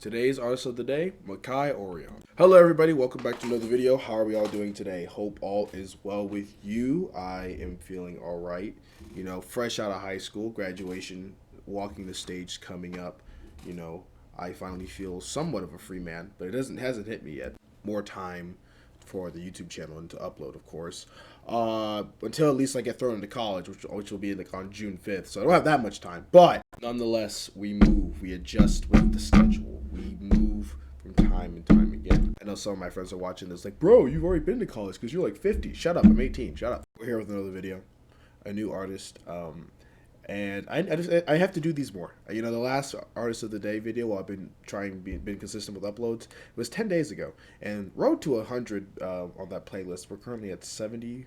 Today's artist of the day, Mehkai Orion. Hello everybody, welcome back to another video. How are we all doing today? Hope all is well with you. I am feeling alright. You know, fresh out of high school, graduation, walking the stage coming up. You know, I finally feel somewhat of a free man, but it hasn't hit me yet. More time for the YouTube channel and to upload, of course. Until at least I get thrown into college, which will be like on June 5th. So I don't have that much time. But nonetheless, we adjust with the schedule. We move from time and time again. I know some of my friends are watching this like, bro, you've already been to college because you're like 50. Shut up, I'm 18. Shut up. We're here with another video, a new artist. And I have to do these more. You know, the last artist of the day video, while I've been been consistent with uploads, it was 10 days ago, and road to 100 on that playlist. We're currently at 70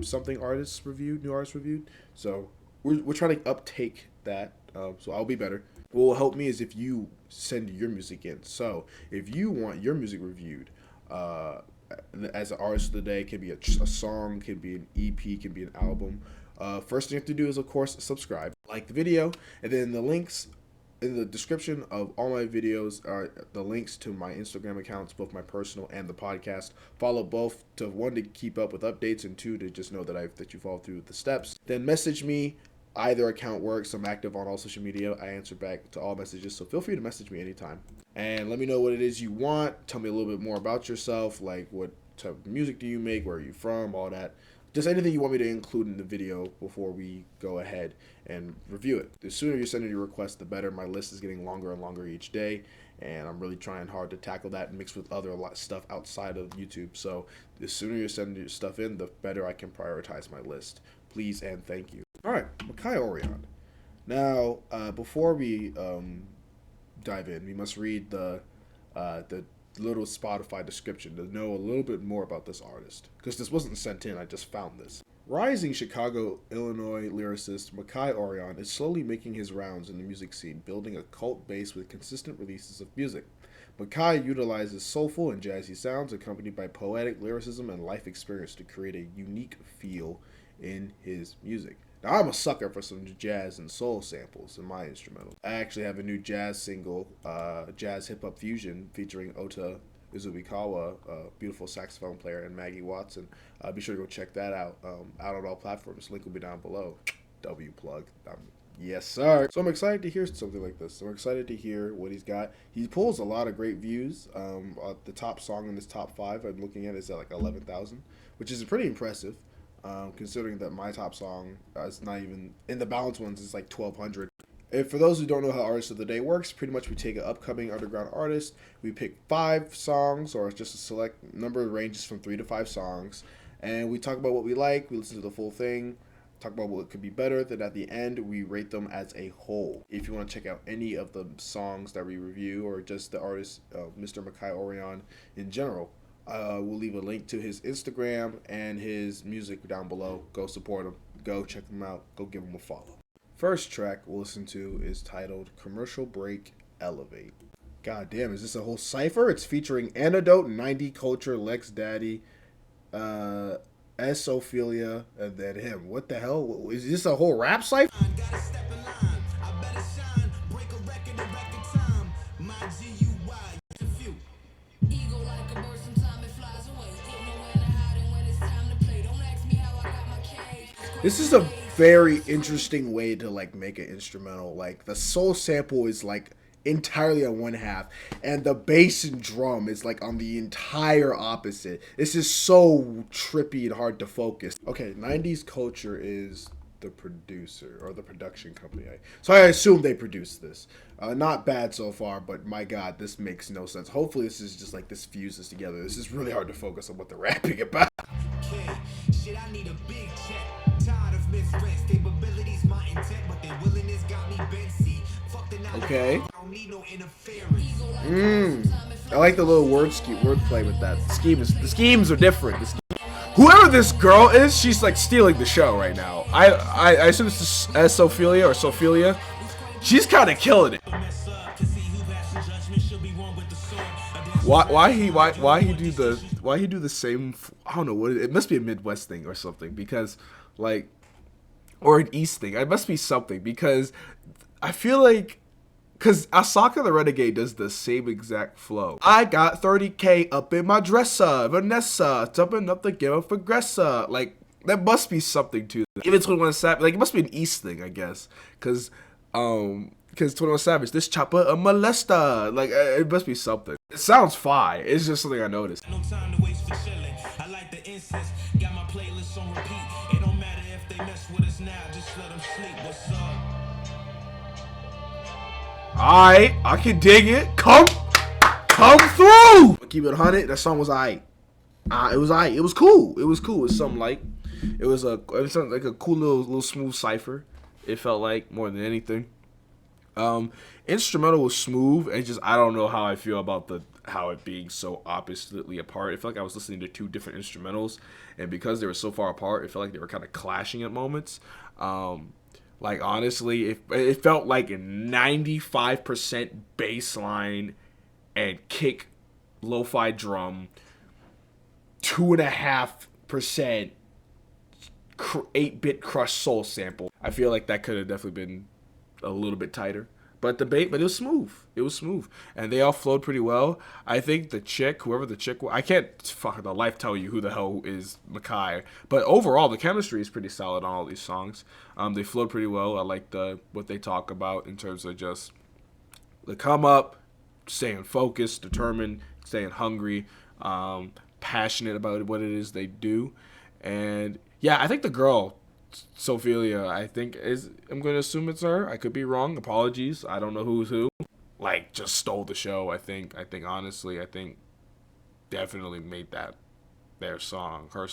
something artists reviewed, new artists reviewed. So we're trying to uptake that. So I'll be better. What will help me is if you send your music in. So if you want your music reviewed, as an artist of the day, it can be a song, can be an EP, can be an album. First thing you have to do is, of course, subscribe, like the video, and then the links in the description of all my videos are the links to my Instagram accounts, both my personal and the podcast. Follow both to, one, to keep up with updates, and two, to just know that you follow through with the steps. Then message me. Either account works. I'm active on all social media. I answer back to all messages, so feel free to message me anytime. And let me know what it is you want. Tell me a little bit more about yourself, like what type of music do you make, where are you from, all that. Just anything you want me to include in the video before we go ahead and review it. The sooner you send in your request, the better. My list is getting longer and longer each day, and I'm really trying hard to tackle that and mix with other stuff outside of YouTube. So the sooner you send your stuff in, the better I can prioritize my list. Please and thank you. All right, Mehkai Orion. Now, before we dive in, we must read the little Spotify description to know a little bit more about this artist, because this wasn't sent in. I just found this. Rising Chicago, Illinois lyricist Mehkai Orion is slowly making his rounds in the music scene, building a cult base with consistent releases of music. Mehkai utilizes soulful and jazzy sounds accompanied by poetic lyricism and life experience to create a unique feel in his music. Now, I'm a sucker for some jazz and soul samples in my instrumental. I actually have a new jazz single, jazz hip-hop fusion, featuring Ota Izubikawa, a beautiful saxophone player, and Maggie Watson. Be sure to go check that out. Out on all platforms. Link will be down below. W plug. Yes, sir. So I'm excited to hear something like this. So I'm excited to hear what he's got. He pulls a lot of great views. The top song in this top 5 I'm looking at is at like 11,000, which is pretty impressive. Considering that my top song is not even in the balance ones, is like 1,200. And for those who don't know how Artist of the Day works, pretty much we take an upcoming underground artist, we pick 5 songs, or just a select number, ranges from 3 to 5 songs, and we talk about what we like, we listen to the full thing, talk about what could be better, then at the end we rate them as a whole. If you want to check out any of the songs that we review, or just the artist, Mr. Mehkai Orion in general, we'll leave a link to his Instagram and his music down below. Go support him. Go check them out. Go give him a follow. First track we'll listen to is titled Commercial Break Elevate. God damn, is this a whole cipher? It's featuring Antidote, 90 Culture, Lex Daddy, S. Ophelia, and then him. What the hell? Is this a whole rap cipher? This is a very interesting way to like make an instrumental. Like the soul sample is like entirely on one half, and the bass and drum is like on the entire opposite. This is so trippy and hard to focus. Okay, 90s Culture is the producer or the production company. So I assume they produced this. Not bad so far, but my God, this makes no sense. Hopefully this is just like this fuses together. This is really hard to focus on what they're rapping about. Shit, I need a big check. Okay. I like the little wordplay with that. The schemes are different. Whoever this girl is, she's like stealing the show right now. I assume this is S. Ophelia or Sophelia. She's kind of killing it. Why he do the same? I don't know what it must be a Midwest thing or something, because like, or an East thing. It must be something, because I feel like Cause Asaka the Renegade does the same exact flow. I got 30K up in my dresser, Vanessa, jumping up the game of progressor. Like, that must be something to them. Even 21 Savage, like, it must be an East thing, I guess. Cause 21 Savage, this chopper a molester. Like, it must be something. It sounds fire. It's just something I noticed. No time to waste for chilling. I like the incense. Got my playlist on repeat. It don't matter if they mess with us now. Just let them sleep. What's up? Alright, I can dig it. Come through. Keep it 100. That song was alright. It was alright. It was cool. It was cool. It's something like. It was like a cool little smooth cipher. It felt like more than anything. Instrumental was smooth. And just I don't know how I feel about how it being so oppositely apart. It felt like I was listening to two different instrumentals, and because they were so far apart, it felt like they were kind of clashing at moments. Like, honestly, it felt like a 95% bass line and kick lo-fi drum, 2.5% 8-bit crush soul sample. I feel like that could have definitely been a little bit tighter. But it was smooth. It was smooth. And they all flowed pretty well. I think the chick, whoever the chick was, I can't fuck the life tell you who the hell is Mehkai. But overall, the chemistry is pretty solid on all these songs. They flowed pretty well. I like what they talk about in terms of just the come up, staying focused, determined, staying hungry, passionate about what it is they do. And yeah, I think the girl, Sophelia, I'm going to assume it's her. I could be wrong. Apologies. I don't know who's who. Like, just stole the show, I think honestly, definitely made that her song for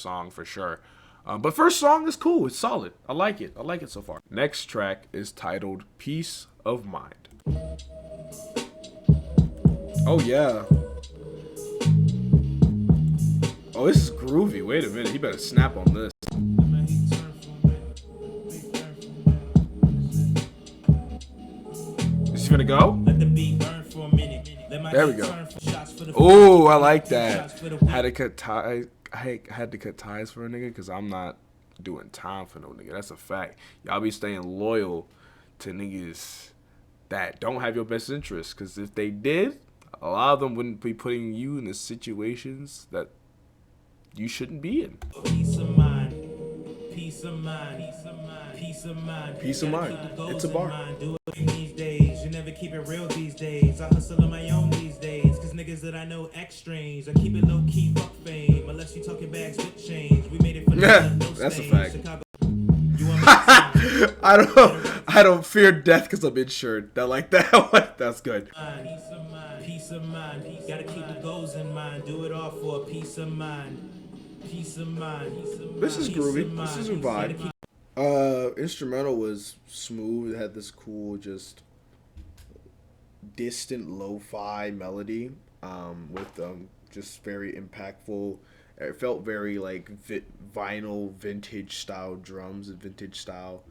sure. But first song is cool. It's solid. I like it so far. Next track is titled Peace of Mind. Oh, yeah. Oh, this is groovy. Wait a minute. He better snap on this. Is he gonna go? There we go. Oh, I like that. Had to cut ties. I had to cut ties for a nigga because I'm not doing time for no nigga. That's a fact. Y'all be staying loyal to niggas that don't have your best interest. Because if they did, a lot of them wouldn't be putting you in the situations that you shouldn't be in. Peace of mind. Peace of mind. Peace of mind. Peace of mind. Peace of mind. It's a bar. Do it these days. You never keep it real these days. I hustle on my own these days. Cause niggas that I know act strange. I keep it low key, fuck fame. Unless you talking bags with change. We made it for the no that's stage. A fact. Chicago. I don't fear death because I'm insured. I like that one. That's good. Peace of mind. Peace of mind. Gotta keep the goals in mind. Do it all for a peace of mind. Peace of mind. This is groovy. This is a vibe. Instrumental was smooth. It had this cool, just distant lo-fi melody, with just very impactful. It felt very like vinyl vintage style drums and vintage style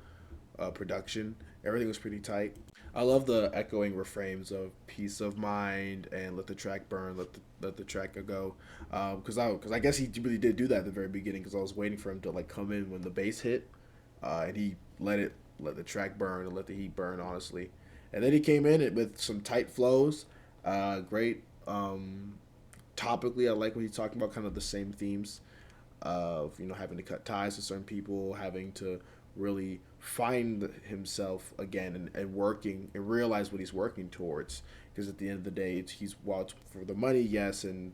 production. Everything was pretty tight. I love the echoing refrains of "Peace of Mind" and "Let the track burn," let the track go. Because I guess he really did do that at the very beginning. Because I was waiting for him to like come in when the bass hit, and he let the track burn and let the heat burn, honestly. And then he came in with some tight flows. Great. Topically, I like what he's talking about, kind of the same themes of having to cut ties with certain people, having to really find himself again and working and realize what he's working towards. Because at the end of the day, it's for the money, yes, and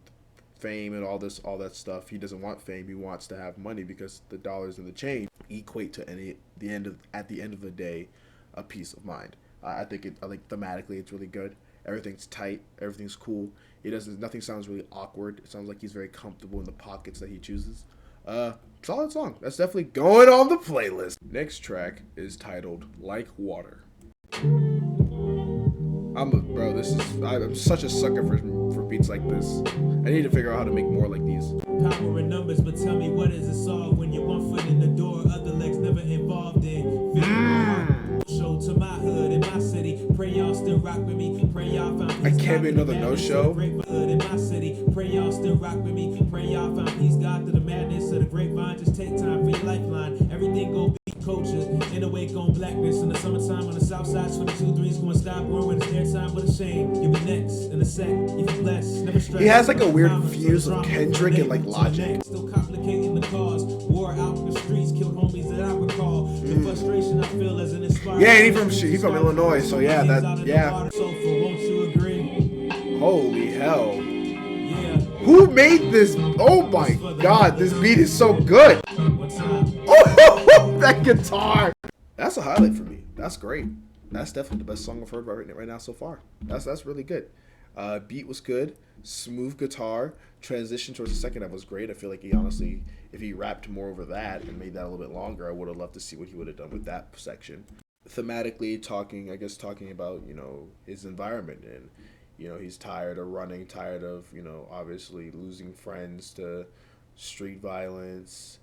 fame and all that stuff. He doesn't want fame. He wants to have money because the dollars and the change equate to at the end of the day, a peace of mind. I think thematically it's really good. Everything's tight. Everything's cool. Nothing sounds really awkward. It sounds like he's very comfortable in the pockets that he chooses. Solid song. That's definitely going on the playlist. Next track is titled Like Water. I'm such a sucker for beats like this. I need to figure out how to make more like these. Power in numbers, but tell me what is it solve when you're one foot in the door, other legs never involved in. Show to my hood in my city. Pray y'all still rock with me. Pray y'all found peace. I can't be another no-show. In my city. Pray y'all still rock with me. Pray y'all found peace. God to the madness of the grapevine. Just take time for your lifeline. Everything gon' be culture. In the wake on blackness in the summertime on the south side. 22-3's going to stop when it's airtime. What a shame. You'll be next in a sec. If you bless, never stress. He has like a weird fuse of Kendrick and like Logic. Still complicating the cause. War out in the streets, killed homies that I recall. The frustration I feel as an inspired. Yeah, and he's from Illinois, so yeah, yeah. So won't you agree? Holy hell. Yeah. Who made this? Oh my god, this beat is so good. What's up? Oh, that guitar. That's a highlight for me. That's great. That's definitely the best song I've heard right now so far. That's really good. Beat was good. Smooth guitar. Transition towards the second half was great. I feel like he honestly, if he rapped more over that and made that a little bit longer, I would have loved to see what he would have done with that section. Thematically talking about, you know, his environment, and, you know, he's tired of running, tired of, you know, obviously losing friends to street violence.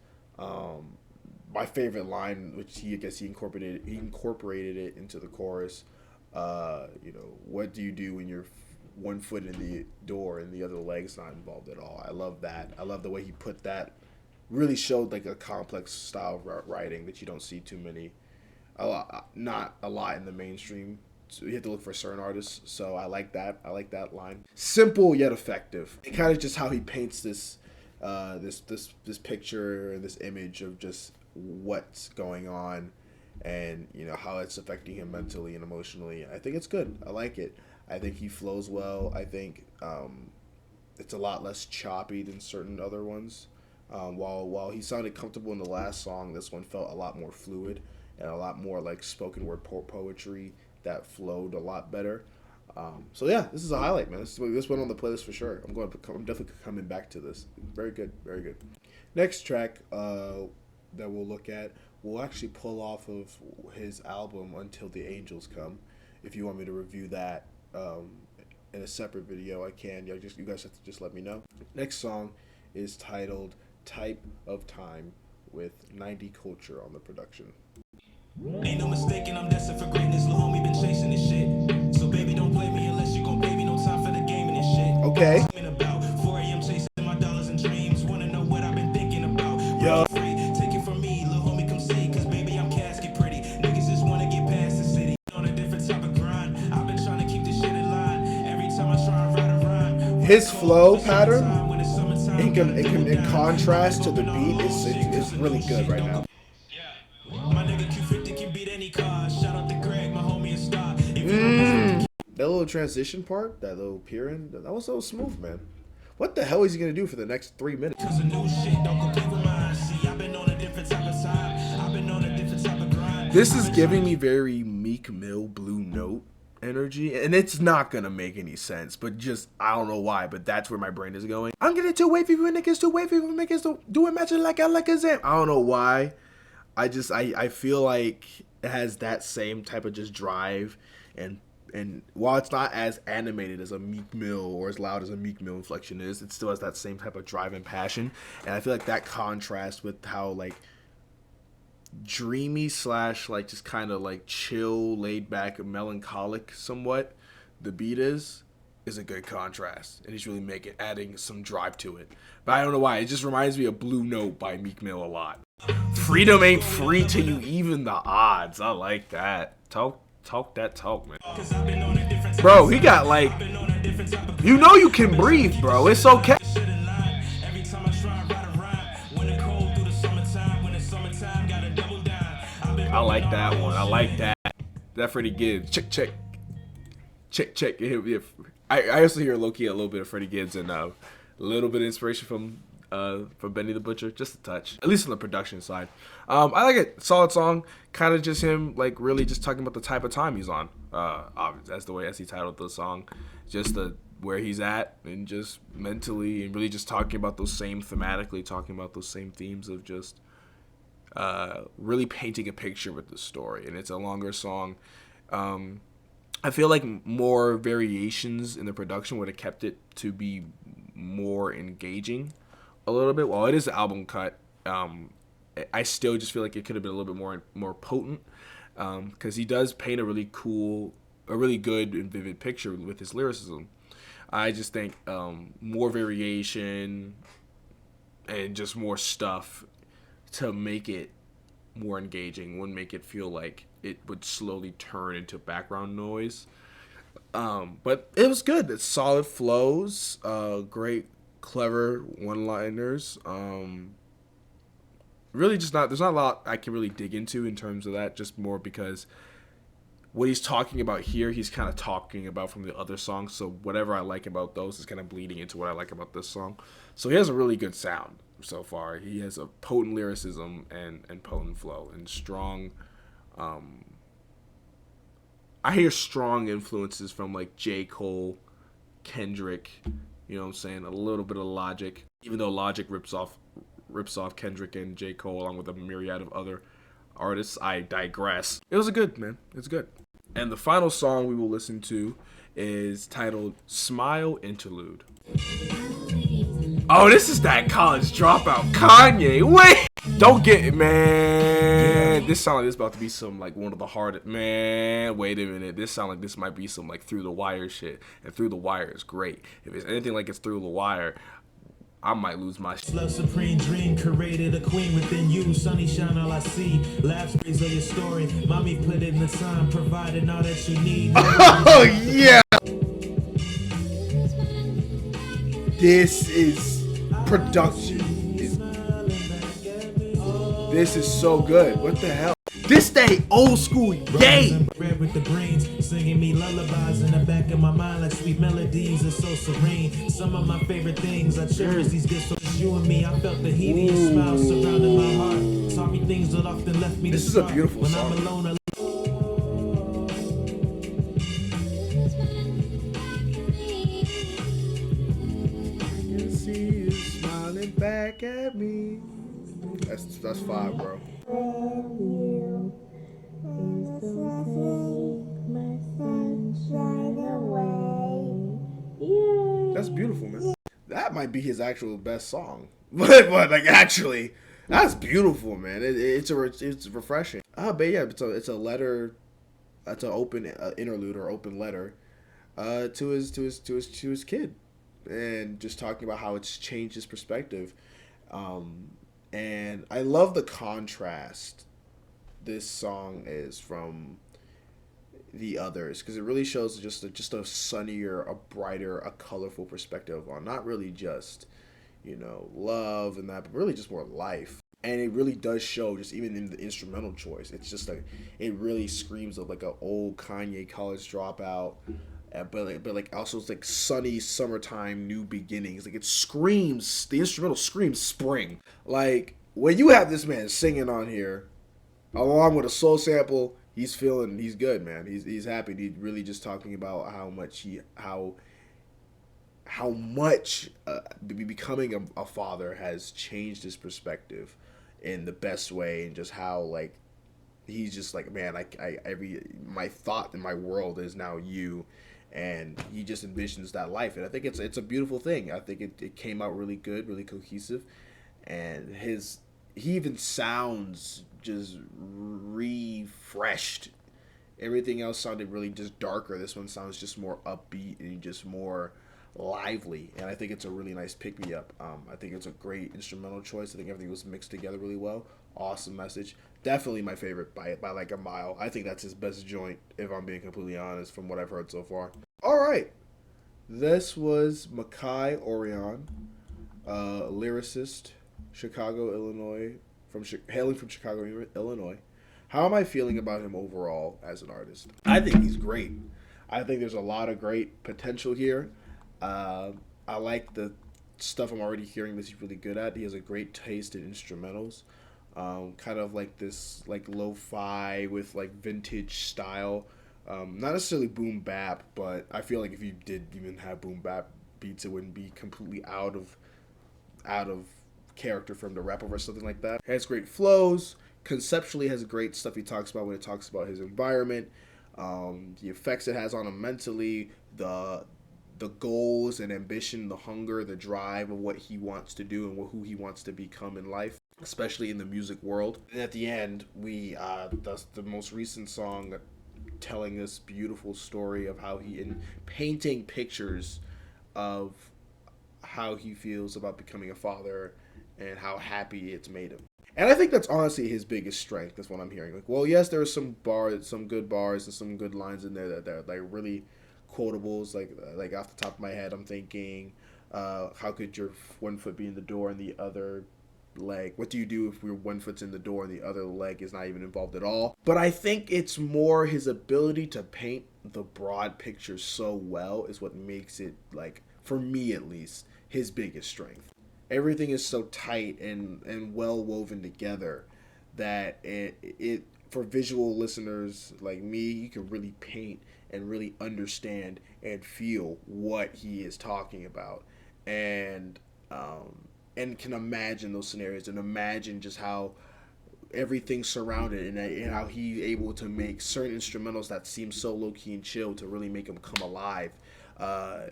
My favorite line, which he incorporated it into the chorus. You know, what do you do when you're one foot in the door and the other leg's not involved at all? I love that. I love the way he put that. Really showed like a complex style of writing that you don't see too many, not a lot in the mainstream. So you have to look for certain artists. So I like that. I like that line. Simple yet effective. And kind of just how he paints this picture and this image of just what's going on, and, you know, how it's affecting him mentally and emotionally. I think it's good. I like it. I think he flows well. I think it's a lot less choppy than certain other ones. While he sounded comfortable in the last song, this one felt a lot more fluid and a lot more like spoken word poetry that flowed a lot better. So yeah, this is a highlight, man. This went on the playlist for sure. I'm definitely coming back to this. Very good, very good. Next track that we'll look at, we'll actually pull off of his album Until the Angels Come. If you want me to review that in a separate video, I can. You guys have to just let me know. Next song is titled Type of Time with 90 Culture on the production. Ain't no mistaking, I'm destined for greatness. Lil' homie been chasing this shit. So baby, don't play me unless you gon' pay me. No time for the game and this shit. Okay. About 4 a.m. chasing my dollars and dreams. Wanna know what I've been thinking about? Yo. Take it from me, lil' homie, come see. Cause baby, I'm casket pretty. Niggas just wanna get past the city. On a different type of grind. I've been trying to keep this shit in line. Every time I try and write a rhyme. His flow pattern in contrast to the beat is really good right now. My nigga Q50 can beat any car. Shout out to Greg, my homie and star. That little transition part, that little peering, that was so smooth, man. What the hell is he gonna do for the next 3 minutes? Cause a new shit don't compete with mine. See, I've been on a different type of time. I've been on a different type of grind. This is giving me very Meek Mill Blue Note energy, and it's not gonna make any sense, but just, I don't know why, but that's where my brain is going. I'm getting too wavy for niggas, too wavy for niggas, do it matching like I like a zam. I don't know why. I feel like it has that same type of just drive, and while it's not as animated as a Meek Mill or as loud as a Meek Mill inflection is, it still has that same type of drive and passion. And I feel like that contrast with how like dreamy / like just kind of like chill, laid back, melancholic somewhat the beat is a good contrast, and he's really adding some drive to it. But I don't know why, it just reminds me of Blue Note by Meek Mill a lot. Freedom ain't free till you even the odds. I like that. Talk that talk, man. Bro, he got like, you know you can breathe, bro. It's okay. I like that one. I like that. That Freddie Gibbs. Check. I also hear low-key a little bit of Freddie Gibbs and a little bit of inspiration from Benny the Butcher, just a touch, at least on the production side. I like it. Solid song. Kind of just him like really just talking about the type of time he's on. That's the way as he titled the song, just where he's at and just mentally, and really just talking about those same thematically, talking about those same themes of just really painting a picture with the story. And it's a longer song. I feel like more variations in the production would have kept it to be more engaging a little bit. While it is an album cut, I still just feel like it could have been a little bit more potent, because he does paint a really good and vivid picture with his lyricism. I just think more variation and just more stuff to make it more engaging, wouldn't make it feel like it would slowly turn into background noise. But it was good. It's solid flows, great, clever one-liners. Really, just not. There's not a lot I can really dig into in terms of that. Just more because what he's talking about here, he's kind of talking about from the other songs. So whatever I like about those is kind of bleeding into what I like about this song. So he has a really good sound so far. He has a potent lyricism and potent flow and strong. I hear strong influences from like J. Cole, Kendrick. You know what I'm saying? A little bit of Logic, even though Logic rips off Kendrick and J. Cole along with a myriad of other artists. I digress. It was a good, man. It's good. And the final song we will listen to is titled Smile Interlude. Oh, this is that college dropout Kanye. Wait! Don't get it, man. This sound like this about to be some like one of the hardest. Man, wait a minute. This sound like this might be some like Through the Wire shit. And Through the Wire is great. If it's anything like it's Through the Wire, I might lose my shit. Love supreme dream, created a queen within you. Sunny shine, all I see. Laughs, praise of your story. Mommy put in the time, providing all that you need. Oh yeah. This is production. This is so good. What the hell? This day old school. Yay. Red with the greens, singing me lullabies in the back of my mind like sweet melodies. It's so serene. Some of my favorite things, I cherish these gifts. So it's you and me. I felt the heat of your smile surrounding my heart. Taught me things that often left me. This is a beautiful when song. I'm alone, I can see you smiling back at me. That's fine, bro. That's beautiful, man. That might be his actual best song, but like actually, that's beautiful, man. It's refreshing. But yeah, it's a letter. It's an open interlude or open letter, to his kid, and just talking about how it's changed his perspective. And I love the contrast this song is from the others, because it really shows just a sunnier, a brighter, a colorful perspective on not really just, love and that, but really just more life. And it really does show, just even in the instrumental choice. It's just like, it really screams of like an old Kanye college dropout, but like also it's like sunny summertime new beginnings. Like it screams, the instrumental screams spring. Like when you have this man singing on here, along with a soul sample, he's good, man. He's happy. He's really just talking about how much becoming a father has changed his perspective in the best way, and just how like he's just like, man, my thought in my world is now you, and he just envisions that life, and I think it's a beautiful thing. I think it came out really good, really cohesive, and he even sounds just refreshed. Everything else sounded really just darker. This one sounds just more upbeat and just more lively, and I think it's a really nice pick me up. I think it's a great instrumental choice. I think everything was mixed together really well. Awesome message. Definitely my favorite by like a mile. I think that's his best joint, if I'm being completely honest, from what I've heard so far. All right, this was Mehkai Orion, lyricist, Chicago, Illinois, hailing from Chicago, Illinois. How am I feeling about him overall as an artist? I think he's great. I think there's a lot of great potential here. I like the stuff I'm already hearing that he's really good at. He has a great taste in instrumentals. Kind of like this like lo-fi with like vintage style. Not necessarily boom bap, but I feel like if you did even have boom bap beats, it wouldn't be completely out of character for him to rap over something like that. He has great flows. Conceptually has great stuff he talks about when he talks about his environment, the effects it has on him mentally, the goals and ambition, the hunger, the drive of what he wants to do and who he wants to become in life, especially in the music world. And at the end, that's the most recent song telling this beautiful story of how painting pictures of how he feels about becoming a father and how happy it's made him. And I think that's honestly his biggest strength. That's what I'm hearing. Like, well, yes, there are some good bars and some good lines in there that are like really quotables. Like off the top of my head, I'm thinking, how could your one foot be in the door and the other leg? What do you do if your one foot's in the door and the other leg is not even involved at all? But I think it's more his ability to paint the broad picture so well is what makes it, like, for me at least, his biggest strength. Everything is so tight and well woven together that it for visual listeners like me, you can really paint and really understand and feel what he is talking about, and and can imagine those scenarios and imagine just how everything surrounded and how he able to make certain instrumentals that seem so low key and chill to really make them come alive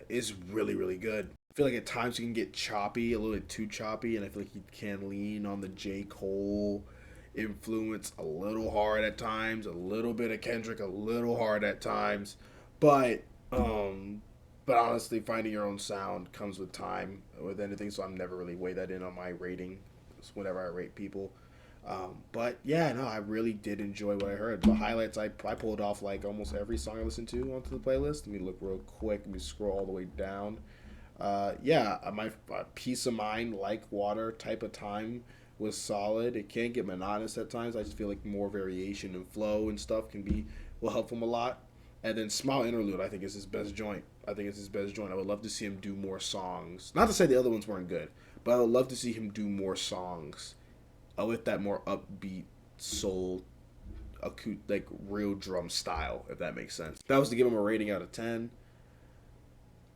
is really really good. I feel like at times he can get choppy, a little bit too choppy, and I feel like he can lean on the J. Cole influence a little hard at times, a little bit of Kendrick a little hard at times, but but honestly, finding your own sound comes with time with anything, so I'm never really weigh that in on my rating whenever I rate people. But yeah, no, I really did enjoy what I heard. The highlights, I pulled off like almost every song I listened to onto the playlist. Let me look real quick. Let me scroll all the way down. Yeah, my peace of mind, like water type of time was solid. It can get monotonous at times. I just feel like more variation and flow and stuff will help him a lot. And then Smile Interlude, I think is his best joint. I think it's his best joint. I would love to see him do more songs. Not to say the other ones weren't good, but I would love to see him do more songs with that more upbeat soul, like real drum style, if that makes sense. If that was to give him a rating out of 10,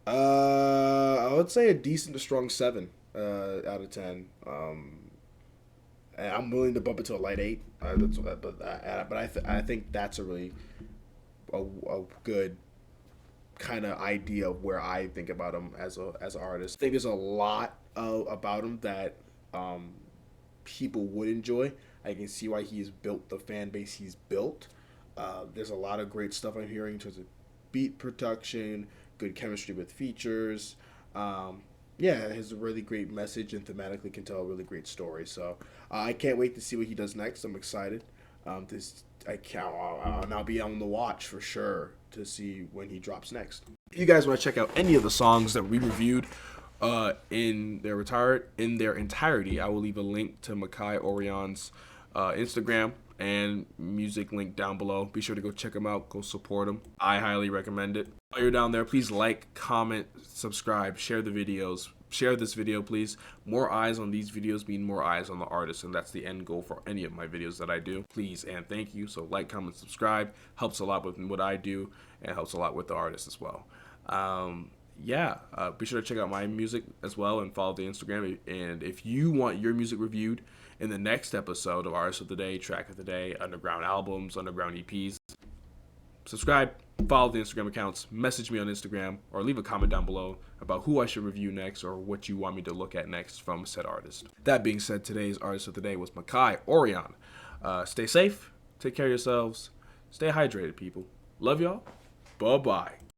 I would say a decent to strong 7 out of 10. And I'm willing to bump it to a light 8. I think that's a really a good kind of idea of where I think about him as an artist. I think there's a lot about him that people would enjoy. I can see why he's built the fan base he's built. There's a lot of great stuff I'm hearing in terms of beat production, good chemistry with features. Yeah, it has a really great message and thematically can tell a really great story. So I can't wait to see what he does next. I'm excited. I'll be on the watch for sure to see when he drops next. If you guys want to check out any of the songs that we reviewed in their entirety, I will leave a link to Mehkai Orion's Instagram and music link down below. Be sure to go check him out. Go support him. I highly recommend it. While you're down there, please like, comment, subscribe, share the videos. Share this video, please. More eyes on these videos mean more eyes on the artist, and that's the end goal for any of my videos that I do. Please and thank you. So like, comment, subscribe. Helps a lot with what I do and helps a lot with the artist as well. Be sure to check out my music as well and follow the Instagram. And if you want your music reviewed in the next episode of Artist of the Day, Track of the Day, Underground Albums, Underground EPs, subscribe, follow the Instagram accounts, message me on Instagram, or leave a comment down below about who I should review next or what you want me to look at next from said artist. That being said, today's Artist of the Day was Mehkai Orion. Stay safe, take care of yourselves, stay hydrated, people. Love y'all. Bye-bye.